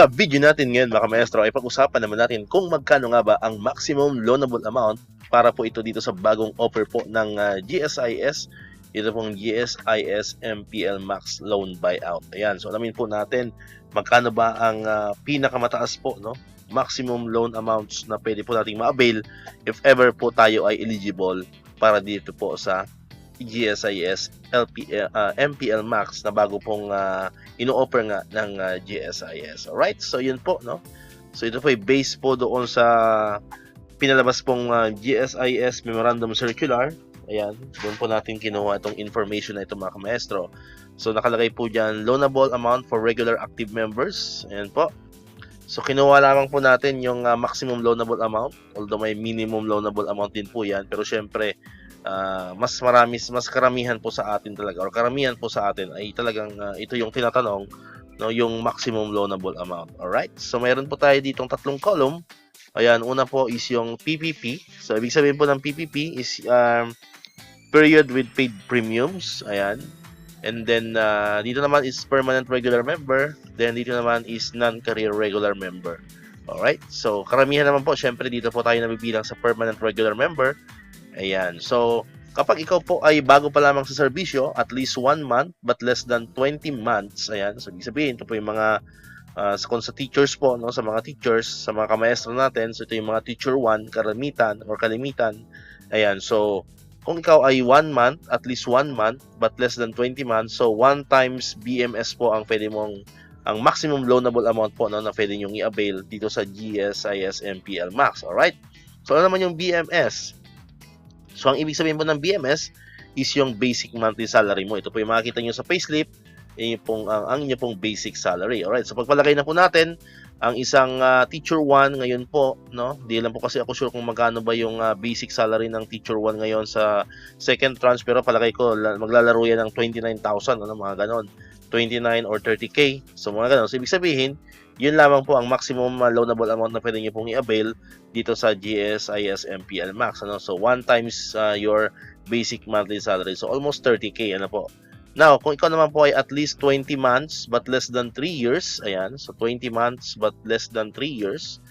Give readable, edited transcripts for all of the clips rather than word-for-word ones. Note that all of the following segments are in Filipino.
Sa video natin ngayon mga maestro ay pag-usapan naman natin kung magkano nga ba ang maximum loanable amount para po ito dito sa bagong offer po ng GSIS. Ito pong GSIS MPL Max Loan Buyout. Ayan, so alamin po natin magkano ba ang pinakamataas po, no, maximum loan amounts na pwede po nating ma-avail if ever po tayo ay eligible para dito po sa GSIS MPL Max na bago pong ino-offer nga ng GSIS. Alright, so yun po, no? So ito po ay based po doon sa pinalabas pong GSIS Memorandum Circular. Ayan, doon po natin kinuha itong information na ito mga kamaestro. So nakalagay po dyan, loanable amount for regular active members. Ayan po. So kinuha lamang po natin yung maximum loanable amount, although may minimum loanable amount din po yan. Pero syempre, mas karamihan po sa atin talaga, or karamihan po sa atin ay talagang ito yung tinatanong, no, yung maximum loanable amount. Alright, so mayroon po tayo ditong tatlong column. Ayan, una po is yung PPP. So ibig sabihin po ng PPP is period with paid premiums. Ayan, and then dito naman is permanent regular member, then dito naman is non-career regular member. Alright, so karamihan naman po syempre dito po tayo nabibilang sa permanent regular member. Ayan, so kapag ikaw po ay bago pa lamang sa serbisyo, at least 1 month but less than 20 months, ayan, so ibig sabihin, ito po yung mga kung sa teachers po, no, sa mga teachers, sa mga kamaestro natin, so ito yung mga teacher 1, kalimitan, ayan, so kung ikaw ay 1 month, at least 1 month but less than 20 months, so 1 times BMS po ang pwede mong, ang maximum loanable amount po, no, na pwede nyong i-avail dito sa GSIS MPL Max. Alright, so ano naman yung BMS? So, ang ibig sabihin po ng BMS is yung basic monthly salary mo. Ito po yung makikita nyo sa payslip, yung pong, ang inyo pong basic salary. Alright, so pagpalagay na po natin, ang isang teacher 1 ngayon po, no? Di lang po kasi ako sure kung magkano ba yung basic salary ng teacher 1 ngayon sa second tranche, pero palagay ko maglalaro yan ng 29,000, ano, mga ganon. 29 or 30K. So, mga ganon. So, ibig sabihin, yun lamang po ang maximum loanable amount na pwede nyo pong i-avail dito sa GSIS MPL Max. Ano? So, 1 times your basic monthly salary. So, almost 30K. Ano po? Now, kung ikaw naman po ay at least 20 months but less than 3 years. Ayan. So, 20 months but less than 3 years.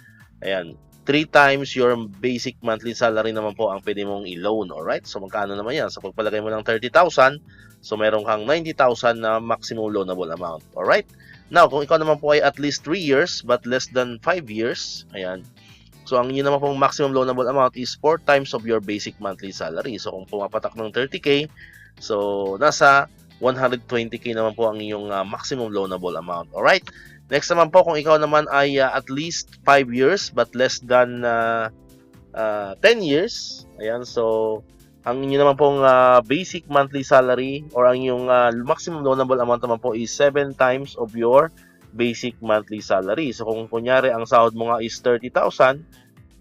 Ayan. 3 times your basic monthly salary naman po ang pwede mong i-loan. Alright? So, magkano naman yan? So, pagpalagay mo ng 30,000, so meron kang 90,000 na maximum loanable amount. Alright? Now, kung ikaw naman po ay at least 3 years but less than 5 years, ayan. So, ang yun naman pong maximum loanable amount is 4 times of your basic monthly salary. So, kung pumapatak ng 30K, so nasa 120K naman po ang iyong maximum loanable amount. Alright? Next naman po, kung ikaw naman ay at least 5 years but less than 10 years, ayan, so ang inyo naman pong basic monthly salary or ang yung maximum loanable amount naman po is 7 times of your basic monthly salary. So kung kunyari ang sahod mo nga is 30,000,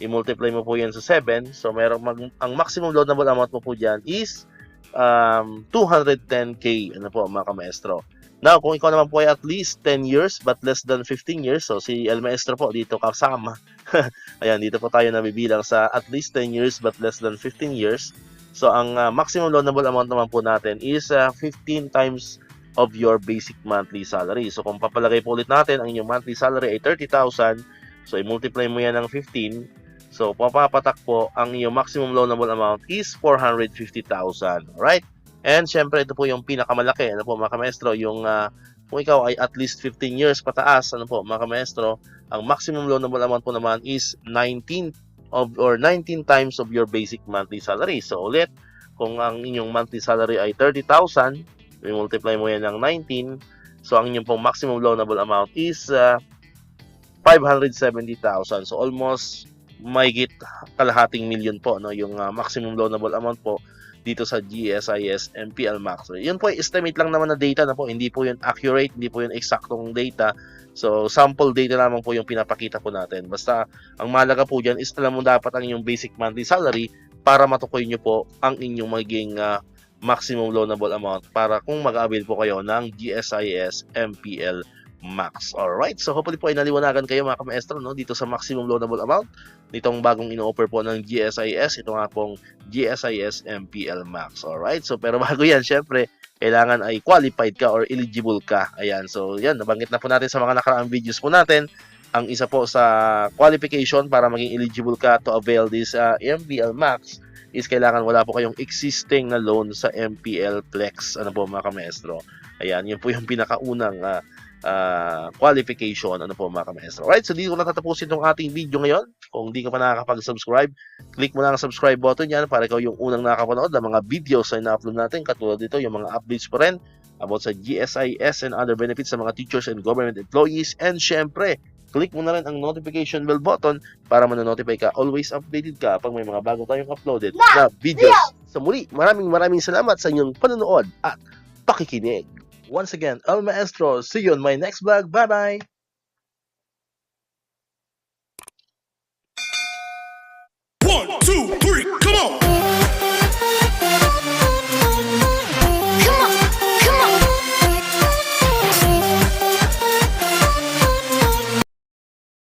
i-multiply mo po yan sa 7. So ang maximum loanable amount mo po dyan is 210K. Ano po mga kamaestro? Now, kung ikaw naman po ay at least 10 years but less than 15 years, so si El Maestro po dito kasama. Ayan, dito po tayo nabibilang sa at least 10 years but less than 15 years. So, ang maximum loanable amount naman po natin is 15 times of your basic monthly salary. So, kung papalagay po ulit natin, ang inyong monthly salary ay 30,000. So, i-multiply mo yan ng 15. So, papapatak po, ang inyong maximum loanable amount is 450,000. Alright? And, syempre, ito po yung pinakamalaki. Ano po, mga kamaestro? Yung, kung ikaw ay at least 15 years pataas, ano po, mga kamaestro, ang maximum loanable amount po naman is 19 times of your basic monthly salary. So ulit, kung ang inyong monthly salary ay 30,000, i-multiply mo yan ng 19, so ang inyong pong maximum loanable amount is 570,000. So almost mahigit kalahating milyon po, no, yung maximum loanable amount po dito sa GSIS MPL Max. So, yun po ay estimate lang naman na data na po, hindi po yun accurate, hindi po yun eksaktong data. So, sample data lamang po yung pinapakita po natin. Basta, ang mahalaga po dyan is alam mo dapat ang inyong basic monthly salary para matukoy nyo po ang inyong magiging maximum loanable amount para kung mag-avail po kayo ng GSIS MPL Max. Alright, so hopefully po ay naliwanagan kayo mga ka-maestro, no, dito sa maximum loanable amount nitong bagong ino-offer po ng GSIS, ito nga pong GSIS MPL Max. Alright, so pero bago yan, syempre, kailangan ay qualified ka or eligible ka. Ayan, so yan, nabanggit na po natin sa mga nakaraang videos po natin. Ang isa po sa qualification para maging eligible ka to avail this MPL Max is kailangan wala po kayong existing na loan sa MPL Flex. Ano po mga ka-maestro? Ayan, yun po yung pinakaunang qualification, ano po mga ka-maestro. Alright, so dito ko natatapusin itong ating video ngayon. Kung di ka pa nakakapag-subscribe, click mo lang ang subscribe button yan para ikaw yung unang nakakapanood ng mga videos na ina-upload natin. Katulad dito, yung mga updates pa rin about sa GSIS and other benefits sa mga teachers and government employees. And syempre, click mo na rin ang notification bell button para manonotify ka. Always updated ka pag may mga bago tayong uploaded na videos. So muli, maraming salamat sa inyong panonood at pakikinig. Once again, El Maestro. See you on my next vlog. Bye-bye!